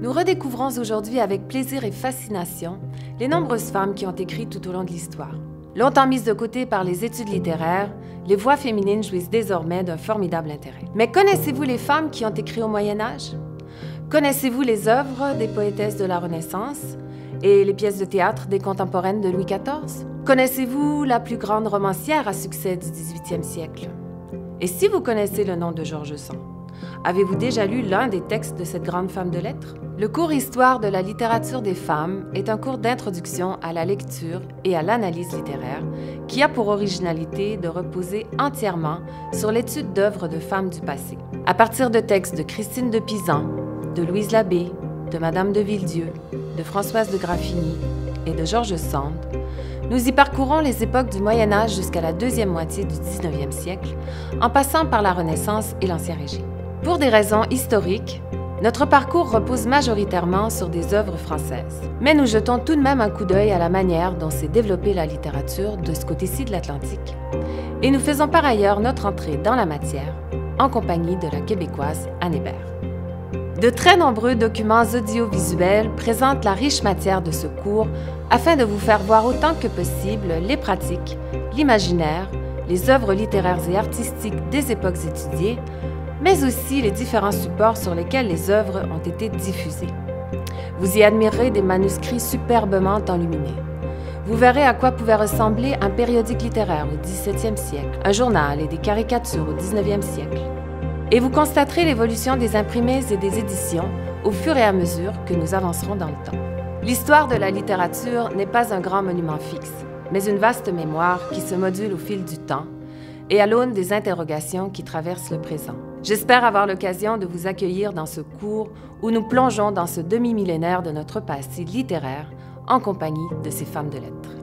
Nous redécouvrons aujourd'hui avec plaisir et fascination les nombreuses femmes qui ont écrit tout au long de l'histoire. Longtemps mises de côté par les études littéraires, les voix féminines jouissent désormais d'un formidable intérêt. Mais connaissez-vous les femmes qui ont écrit au Moyen Âge? Connaissez-vous les œuvres des poétesses de la Renaissance et les pièces de théâtre des contemporaines de Louis XIV? Connaissez-vous la plus grande romancière à succès du 18e siècle? Et si vous connaissez le nom de George Sand, avez-vous déjà lu l'un des textes de cette grande femme de lettres? Le cours Histoire de la littérature des femmes est un cours d'introduction à la lecture et à l'analyse littéraire qui a pour originalité de reposer entièrement sur l'étude d'œuvres de femmes du passé. À partir de textes de Christine de Pisan, de Louise Labbé, de Madame de Villedieu, de Françoise de Graffigny et de George Sand, nous y parcourons les époques du Moyen Âge jusqu'à la deuxième moitié du 19e siècle, en passant par la Renaissance et l'Ancien Régime. Pour des raisons historiques, notre parcours repose majoritairement sur des œuvres françaises. Mais nous jetons tout de même un coup d'œil à la manière dont s'est développée la littérature de ce côté-ci de l'Atlantique. Et nous faisons par ailleurs notre entrée dans la matière, en compagnie de la Québécoise Anne Hébert. De très nombreux documents audiovisuels présentent la riche matière de ce cours afin de vous faire voir autant que possible les pratiques, l'imaginaire, les œuvres littéraires et artistiques des époques étudiées, mais aussi les différents supports sur lesquels les œuvres ont été diffusées. Vous y admirerez des manuscrits superbement enluminés. Vous verrez à quoi pouvait ressembler un périodique littéraire au XVIIe siècle, un journal et des caricatures au XIXe siècle. Et vous constaterez l'évolution des imprimés et des éditions au fur et à mesure que nous avancerons dans le temps. L'histoire de la littérature n'est pas un grand monument fixe, mais une vaste mémoire qui se module au fil du temps et à l'aune des interrogations qui traversent le présent. J'espère avoir l'occasion de vous accueillir dans ce cours où nous plongeons dans ce demi-millénaire de notre passé littéraire en compagnie de ces femmes de lettres.